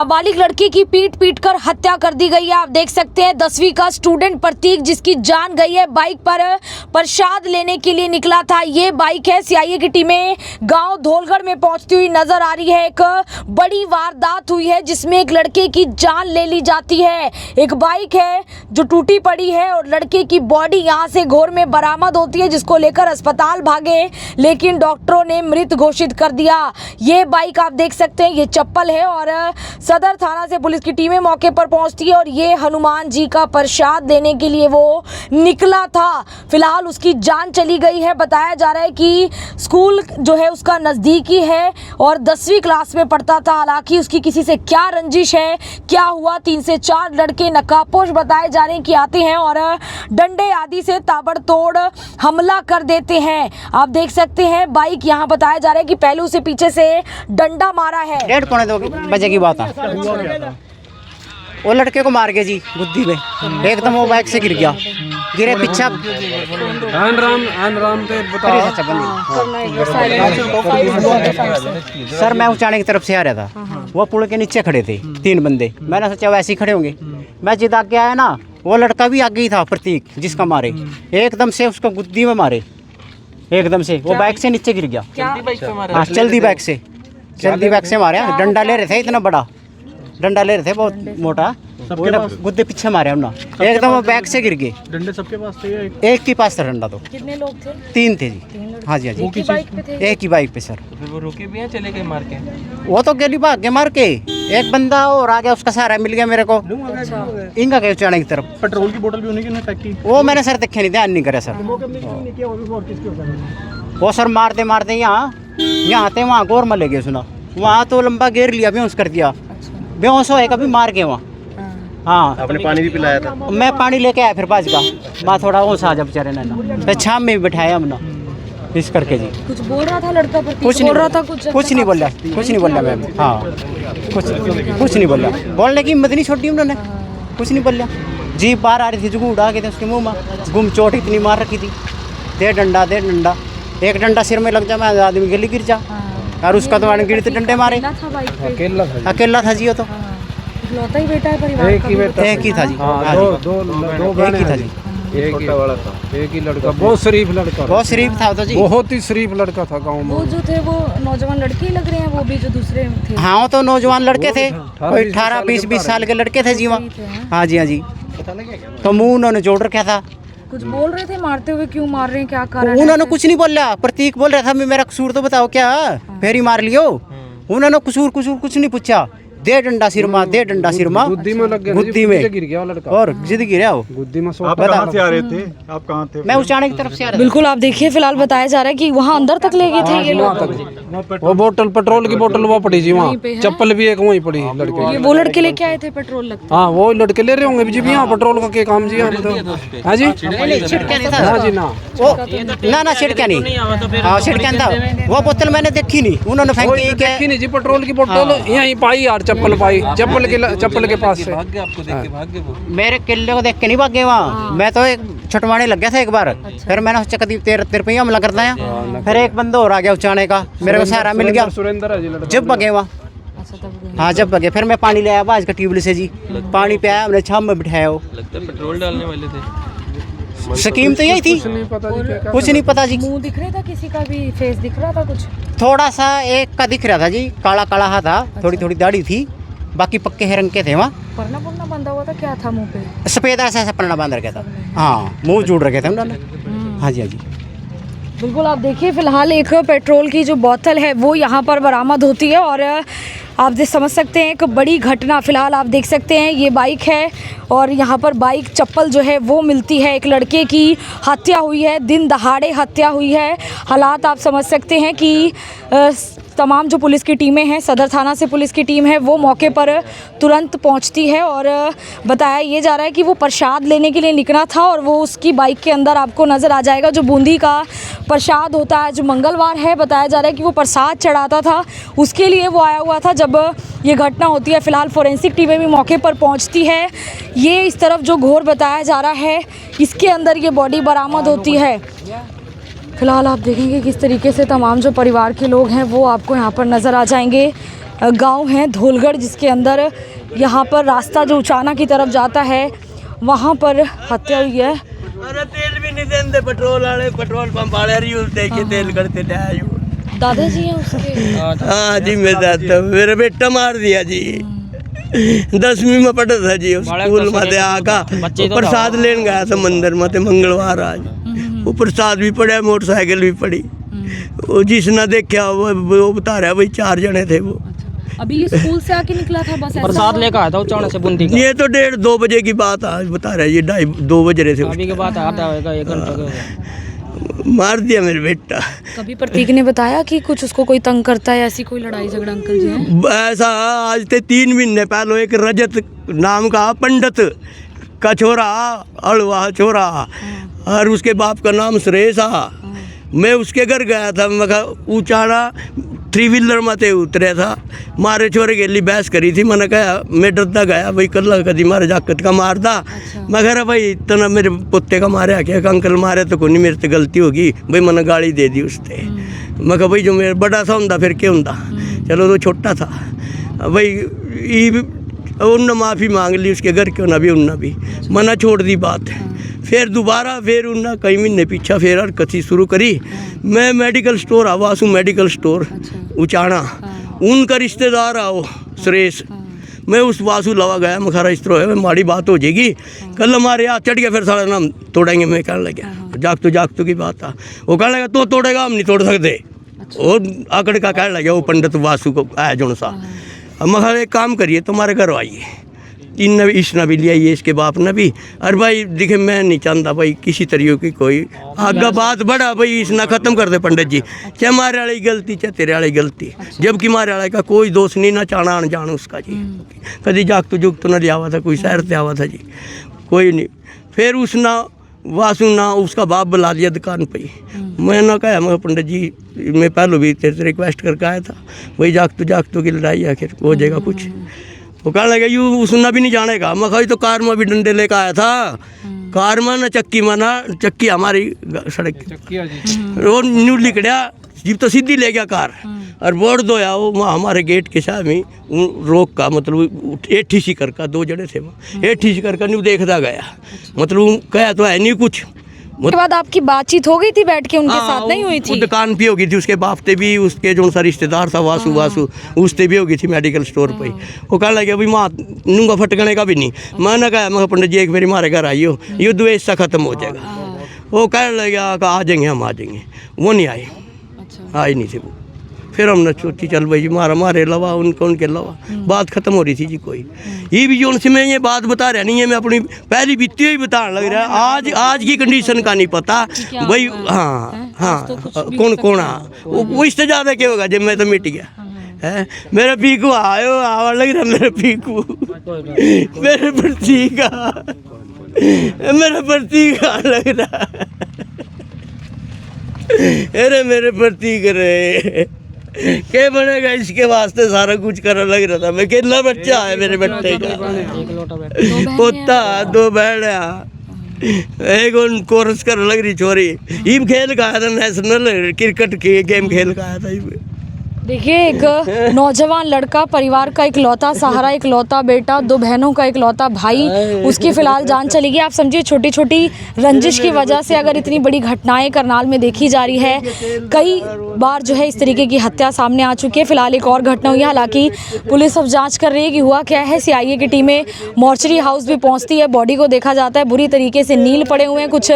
नाबालिग लड़की की पीट कर हत्या कर दी गई है। आप देख सकते हैं 10वीं का स्टूडेंट प्रतीक जिसकी जान गई है। बाइक पर प्रसाद लेने के लिए निकला था। ये बाइक है। सीआईए की टीमें गांव धौलगढ़ में पहुंचती हुई नजर आ रही है। एक बड़ी वारदात हुई है जिसमें एक लड़के की जान ले ली जाती है। एक बाइक है जो टूटी पड़ी है और लड़के की बॉडी यहाँ से घोर में बरामद होती है, जिसको लेकर अस्पताल भागे, लेकिन डॉक्टरों ने मृत घोषित कर दिया। ये बाइक आप देख सकते हैं, ये चप्पल है और सदर थाना से पुलिस की टीमें मौके पर पहुंचती है और ये हनुमान जी का प्रसाद देने के लिए वो निकला था। फिलहाल उसकी जान चली गई है। बताया जा रहा है कि स्कूल जो है उसका नज़दीकी है और 10वीं क्लास में पढ़ता था। हालांकि उसकी किसी से क्या रंजिश है, क्या हुआ, 3 से 4 लड़के नकाबपोश बताए जा रहे हैं कि आते हैं और डंडे आदि से ताबड़तोड़ हमला कर देते हैं। आप देख सकते हैं बाइक यहाँ बताया जा रहा है कि पहले उसे पीछे से डंडा मारा है। 1:30 बजे की बात है। वो लड़के को मार गए जी बुद्धि में, एकदम वो बाइक से गिर गया, गिरे पीछा सर मैं उचाने की तरफ से आ रहा था। वो पुल के नीचे खड़े थे 3 बंदे। मैंने सोचा वैसे ही खड़े होंगे। मैं जिद आगे आया ना, वो लड़का भी आगे ही था प्रतीक जिसका मारे, एकदम से उसको गुद्दी में मारे, एकदम से वो बाइक से नीचे गिर गया। हाँ चलती बाइक से मारे। डंडा ले रहे थे, इतना बड़ा डंडा ले रहे थे, बहुत मोटा, गुद्दे पीछे मारे उन्होंने, एकदम वो बैग से गिर गए। डंडे सबके पास थे? एक के पास था डंडा। तो कितने लोग थे? 3 थे जी। हाँ जी, हाँ जी, एक ही बाइक पे थे? एक ही बाइक पे सर। फिर वो रुके भी हैं, चले गए मार के? वो तो गली भाग के मार के, एक बंदा और आ गया, उसका सहारा मिल गया मेरे को। इनका गए उचाने की तरफ। पेट्रोल की बोतल भी उन्हीं की फेंकी? वो मैंने सर देखे नहीं, ध्यान नहीं करे सर। वो सर मारते मारते यहाँ थे, वहाँ गोर मले गए सुना, वहाँ तो लंबा घेर लिया, बेहोश कर दिया। बेहोश होए कभी मार के वहाँ। हाँ आपने पानी भी पिलाया था? मैं पानी लेके आया फिर बाज का, माँ थोड़ा होश आ जा बेचारे ने ना, फिर शाम में भी बैठाया हमने इस करके जी। कुछ बोल रहा था लड़का? कुछ बोल रहा था कुछ नहीं बोला मैम। हाँ कुछ नहीं बोला, बोलने की हिम्मत नहीं छोड़ी उन्होंने, कुछ नहीं बोला। जीप बाहर आ रही थी, जुगू उड़ा के थे उसके मुँह में, गुम चोट इतनी मार रखी थी। दे डंडा एक डंडा सिर में लग जा, मैं आदमी गली गिर जा। और उसका तो गिरते डंडे मारे। अकेला था जी वो तो। इकलौता ही बेटा है परिवार का? एक ही था जी। दो एक ही था जी। एक छोटा वाला था, एक ही लड़का, बहुत शरीफ लड़का, बहुत शरीफ था तो जी, बहुत ही शरीफ लड़का था गाँव में। वो जो थे वो नौजवान लड़के ही लग रहे हैं, वो भी जो दूसरे थे? हाँ वो तो नौजवान लड़के थे, कोई 18-20 साल के लड़के थे जी वहाँ। हाँ जी, हाँ जी। तो मुँह उन्होंने जोड़ रखा था। कुछ बोल रहे थे मारते हुए, क्यों मार रहे हैं, क्या कारण? उन्होंने कुछ नहीं बोला। प्रतीक बोल रहा था मेरा कसूर तो बताओ क्या, फिर ही मार लियो। उन्होंने कसूर कुछ नहीं पूछा। दे डंडा सिर माँ, गुद्दी में लग गया, गुद्दी में गिर गया लड़का और जिद गिरा वो गुद्दी में। आप कहाँ से आ रहे थे? आप कहाँ थे? मैं उचाने की तरफ से आ रहा था। बिल्कुल आप देखिए, फिलहाल बताया जा रहा है कि वहाँ अंदर तक ले गए थे ये लोग। वो बोतल, पेट्रोल की बोतल वो पड़ी जी वहाँ, चप्पल भी एक वहीं पड़ी लड़के। ये वो लड़के लेके आए थे पेट्रोल लगता? हाँ वो लड़के ले रहे होंगे जी यहाँ पेट्रोल का क्या काम जी? हाँ जी, हाँ जी ना, वो ना छिड़का नहीं। हाँ छिड़का था, वो बोतल मैंने देखी नहीं, उन्होंने फेंकी देखी नहीं जी। पेट्रोल की बोतल यहीं पाई यार, चप्पल पाई, चप्पल के पास से भाग गए वो। मेरे किले को देख के नहीं भागे वहाँ। मैं तो एक छटवाने लग गया था एक बार। फिर मैंने सोचा कभी तेरे पे हमला करता है। फिर एक बंदा और आ गया उचाने का, मेरे को सहारा मिल गया। सुरेंद्र है जी लड़का। जब भगे वहाँ, हाँ जब भगे, फिर मैं पानी ले आया बाज का ट्यूबवेल से जी। पानी पे आया, हमने छाम में बिठाया। वो लगता है पेट्रोल डालने वाले थे। स्कीम तो यही थी, कुछ नहीं पता जी। मुंह दिख रहा था किसी का भी? फेस दिख रहा था कुछ? थोड़ा सा एक का दिख रहा था जी, काला काला हाथ था, थोड़ी दाढ़ी थी, बाकी पक्के रंग के थे। वहाँ परना बंधा हुआ था, क्या था मुंह पे? सफेद ऐसा पन्ना बांध रखा था। हाँ मुंह जोड़ रखे थे उन्होंने। हाँ जी, हाँ जी। बिल्कुल आप देखिए, फिलहाल एक पेट्रोल की जो बोतल है वो यहाँ पर बरामद होती है और आप समझ सकते हैं एक बड़ी घटना। फिलहाल आप देख सकते हैं ये बाइक है और यहाँ पर बाइक चप्पल जो है वो मिलती है। एक लड़के की हत्या हुई है, दिन दहाड़े हत्या हुई है। हालात आप समझ सकते हैं कि तमाम जो पुलिस की टीमें हैं, सदर थाना से पुलिस की टीम है वो मौके पर तुरंत पहुंचती है और बताया ये जा रहा है कि वो प्रसाद लेने के लिए निकला था और वो उसकी बाइक के अंदर आपको नज़र आ जाएगा जो बूंदी का प्रसाद होता है, जो मंगलवार है। बताया जा रहा है कि वो प्रसाद चढ़ाता था, उसके लिए वो आया हुआ था जब ये घटना होती है। फिलहाल फोरेंसिक टीमें भी मौके पर पहुँचती है। ये इस तरफ जो घोर बताया जा रहा है, इसके अंदर ये बॉडी बरामद होती है। फिलहाल आप देखेंगे किस तरीके से तमाम जो परिवार के लोग हैं वो आपको यहाँ पर नज़र आ जाएंगे। गांव है धोलगढ़, जिसके अंदर यहाँ पर रास्ता जो उचाना की तरफ जाता है वहाँ पर हत्या हुई है। अरे तेल भी नहीं देंगे पेट्रोल वाले, पेट्रोल पंप वाले रियूल दे के तेल करते थे। दादाजी हैं उसके? हाँ जी, मैं दादा, मेरा बेटा मार दिया जी। 10वीं में पढ़ा था जी, स्कूल में आका प्रसाद लेने गया था मंदिर में, मंगलवार आज। वो प्रसाद भी पड़ा, मोटरसाइकिल भी पड़ी। वो जिसने देखा वो बता रहा भाई 4 जने थे वो। अभी ये स्कूल से आके निकला था बस? प्रसाद लेकर आया था उचाना से बूंदी का। ये तो 1:30-2 बजे की बात आज बता रहा है, ये 2:30-2 बज रहे थे। अभी के बाद आधा होगा, 1 घंटा का होगा। मार दिया मेरे बेटा। कभी प्रतीक ने बताया कि कुछ उसको कोई तंग करता है, ऐसी कोई लड़ाई झगड़ा अंकल जी है? ऐसा आज से 3 महीने पहले एक रजत नाम का पंडित का छोरा, अड़वा छोरा, और उसके बाप का नाम सुरेश। मैं उसके घर गया था, मैं उचाना 3 व्हीलर में ते उतरे था, मारे छोरे के लिए बहस करी थी। मैंने कहा मैं डरता गया भाई कल कदी मारे जाकत का मारदा। मैं कह रहा भाई इतना मेरे पुत्ते का मारे क्या, अंकल मारे तो कोई नहीं, मेरे से गलती होगी भाई, मैंने गाड़ी दे दी उससे। मैं कहा भाई जो मेरा बड़ा सा होंदा फिर क्या होंदा, चलो तो छोटा था भाई। उनने माफ़ी मांग ली, उसके घर क्यों ना भी उनने भी मना छोड़ दी बात। फिर दोबारा फिर उनने कई महीने पीछा फिर हरकत शुरू करी। मैं मेडिकल स्टोर आवासू मेडिकल स्टोर उचाना, उनका रिश्तेदार आओ सुरेश, मैं उस वासु लवा गया, मखारा इस तरह है माड़ी बात हो जाएगी, कल हमारे यहाँ चढ़ गया, फिर सारा नाम तोड़ेंगे। मैं कहने लगा जागतू की बात था। वो कहने लगा तो तोड़ेगा, हम नहीं तोड़ सकते। और आकड़ का कहने लगा वो पंडित वासु को आया जो सा, मगर एक काम करिए तुम्हारे घर आइए, इन भी इसने भी लिया ये इसके बाप ने भी। अरे भाई देखे मैं नहीं चाहता भाई किसी तरीके की कोई आगे बात बढ़ा भाई, इसना ख़त्म कर दे पंडित जी, चाहे मारे वाली गलती चाहे तेरे वाली गलती, जबकि मारे वाले का कोई दोष नहीं, ना चाणा अनजान उसका जी। कभी जागतू जुगतू न लिया हुआ था, कोई शहर से आवा था जी, कोई नहीं। फिर उसना वासु ना उसका बाप बुला दिया दुकान पे ही। मैं ना कहा मैं पंडित जी मैं पहले भी तेरे से रिक्वेस्ट करके आया था, वही जागतू की लड़ाई आखिर हो जाएगा कुछ। वो कहने लगा यू उसना भी नहीं जानेगा। मैं कहा तो कार में भी डंडे लेकर आया था, कार में ना चक्की में ना, चक्की हमारी सड़क वो न्यू लिकड़ा जीप तो सीधी ले गया कार, और बोर्ड दो या वो हमारे गेट के सामने रोक का मतलब 80 सीकर का 2 जने थे, 80 सीकर का न्यू देखता गया, मतलब कहा तो है नहीं कुछ। उसके बाद आपकी बातचीत हो गई थी बैठ के उनके साथ? नहीं हुई थी? दुकान पे होगी थी, उसके बाप ते भी उसके जो सा रिश्तेदार था वासु उससे भी होगी थी मेडिकल स्टोर पे। वो कहने लगे भाई माँ नूंगा फटकने का भी नहीं। मैंने कहा मैं पंडित जी एक मेरी हमारे घर आइयो, ये द्वेष सा खत्म हो जाएगा। वो कहने लगे आ जाएंगे हम आ जाएंगे, वो नहीं आए, आए नहीं थे वो। फिर हमने सोची चल भाई मारे अलावा उनके अलावा बात खत्म हो रही थी जी। कोई ये भी जो उनसे मैं ये बात बता रहा नहीं है, मैं अपनी पहली बीती हुई बताने लग रहा है। आज की कंडीशन का नहीं पता भाई। हाँ कौन वो इससे ज़्यादा क्या होगा जब मैं तो मिट गया है। मेरा पीकू आयो आवा लग रहा, मेरा पीकू मेरे प्रतीक लग रहा। अरे मेरे प्रतीक रे क्या बनेगा, इसके वास्ते सारा कुछ करने लग रहा था। मैं कितना बच्चा है मेरे बेटे का, पोता 2 बहना, एक कोर्स करने लग रही छोरी। ईब खेल का आया था, नेशनल क्रिकेट के गेम खेल का आया था। देखिए एक नौजवान लड़का, परिवार का इकलौता सहारा, इकलौता बेटा, 2 बहनों का इकलौता भाई, उसकी फिलहाल जान चली गई। आप समझिए छोटी छोटी रंजिश की वजह से अगर इतनी बड़ी घटनाएं करनाल में देखी जा रही है, कई बार जो है इस तरीके की हत्या सामने आ चुकी है। फिलहाल एक और घटना हुई है, हालांकि पुलिस अब जांच कर रही है कि हुआ क्या है। सीआईए की टीमें मॉर्चरी हाउस भी पहुंचती है, बॉडी को देखा जाता है, बुरी तरीके से नील पड़े हुए हैं, कुछ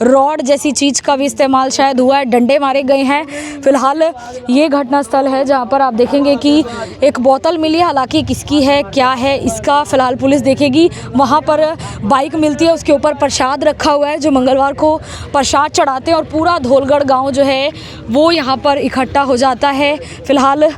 रॉड जैसी चीज़ का भी इस्तेमाल शायद हुआ है, डंडे मारे गए हैं। फिलहाल ये घटनास्थल है जहां पर आप देखेंगे कि एक बोतल मिली है, हालांकि किसकी है क्या है इसका फिलहाल पुलिस देखेगी। वहां पर बाइक मिलती है, उसके ऊपर प्रसाद रखा हुआ है, जो मंगलवार को प्रसाद चढ़ाते हैं, और पूरा धोलगढ़ गांव जो है वो यहां पर इकट्ठा हो जाता है। फिलहाल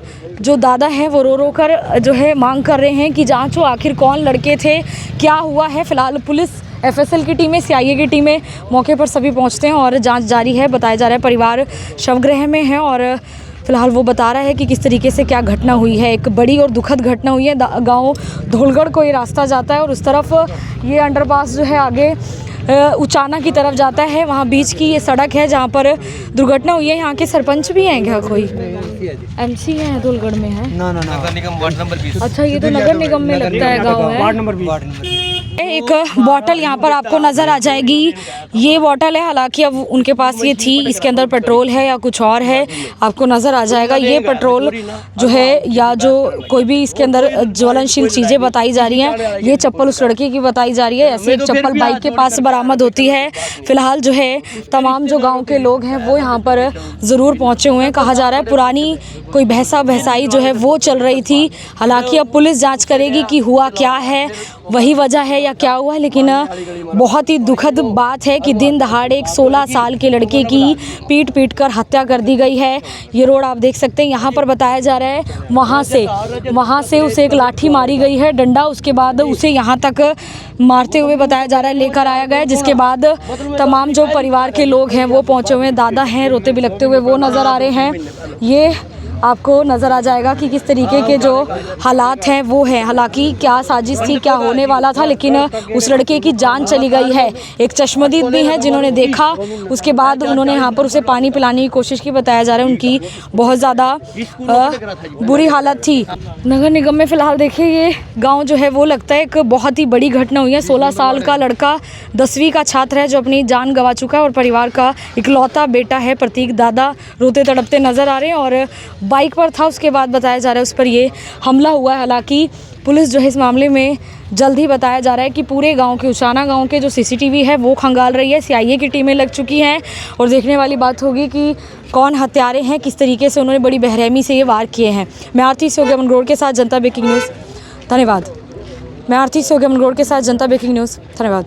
जो दादा हैं वो रो कर जो है मांग कर रहे हैं कि जांच हो, आखिर कौन लड़के थे, क्या हुआ है। फिलहाल पुलिस, एफएसएल की टीमें, सीआईए की टीमें मौके पर सभी पहुंचते हैं और जांच जारी है। बताया जा रहा है परिवार शवगृह में है और फिलहाल वो बता रहा है कि किस तरीके से क्या घटना हुई है। एक बड़ी और दुखद घटना हुई है। गांव धोलगढ़ को ये रास्ता जाता है और उस तरफ ये अंडरपास जो है आगे उचाना की तरफ जाता है, वहाँ बीच की ये सड़क है जहाँ पर दुर्घटना हुई है। यहाँ के सरपंच भी हैं क्या कोई? एमसी है धौलगढ़ में है? ना नगर निगम वार्ड नंबर 20। अच्छा, ये तो नगर निगम में लगता है गाँव है। Ward number 20। एक बॉटल यहाँ पर आपको नज़र आ जाएगी, ये बॉटल है, हालांकि अब उनके पास ये थी, इसके अंदर पेट्रोल है या कुछ और है आपको नज़र आ जाएगा। ये पेट्रोल जो है या जो कोई भी इसके अंदर ज्वलनशील चीज़ें बताई जा रही हैं, ये चप्पल उस लड़के की बताई जा रही है। ऐसे एक चप्पल बाइक के पास बरामद होती है। फिलहाल जो है तमाम जो गाँव के लोग हैं वो यहाँ पर ज़रूर पहुँचे हुए हैं। कहा जा रहा है पुरानी कोई बहसाई जो है वो चल रही थी। हालांकि अब पुलिस जाँच करेगी कि हुआ क्या है, वही वजह है या क्या हुआ है। लेकिन बहुत ही दुखद बात है कि दिन दहाड़े एक 16 साल के लड़के की पीट कर हत्या कर दी गई है। ये रोड आप देख सकते हैं, यहाँ पर बताया जा रहा है वहाँ से उसे एक लाठी मारी गई है, डंडा, उसके बाद उसे यहाँ तक मारते हुए बताया जा रहा है लेकर आया गया। जिसके बाद तमाम जो परिवार के लोग हैं वो पहुँचे हुए हैं, दादा हैं रोते बिलखते हुए वो नज़र आ रहे हैं। ये आपको नज़र आ जाएगा कि किस तरीके के जो हालात हैं वो हैं। हालांकि क्या साजिश थी, क्या होने वाला था, लेकिन उस लड़के की जान चली गई है। एक चश्मदीद भी हैं जिन्होंने देखा, उसके बाद उन्होंने यहाँ पर उसे पानी पिलाने की कोशिश की। बताया जा रहा है उनकी बहुत ज़्यादा बुरी हालत थी। नगर निगम में फ़िलहाल देखिए ये गाँव जो है वो लगता है एक बहुत ही बड़ी घटना हुई है। 16 साल का लड़का 10वीं का छात्र है जो अपनी जान गंवा चुका है और परिवार का इकलौता बेटा है प्रतीक। दादा रोते तड़पते नज़र आ रहे हैं और बाइक पर था, उसके बाद बताया जा रहा है उस पर ये हमला हुआ है। हालांकि पुलिस जो है इस मामले में जल्द ही बताया जा रहा है कि पूरे गांव के उचाना गांव के जो सीसीटीवी है वो खंगाल रही है। सीआईए की टीमें लग चुकी हैं और देखने वाली बात होगी कि कौन हत्यारे हैं, किस तरीके से उन्होंने बड़ी बेरहमी से ये वार किए हैं। मैं आरती सोग्या मनगोड़ के साथ जनता ब्रेकिंग न्यूज़, धन्यवाद।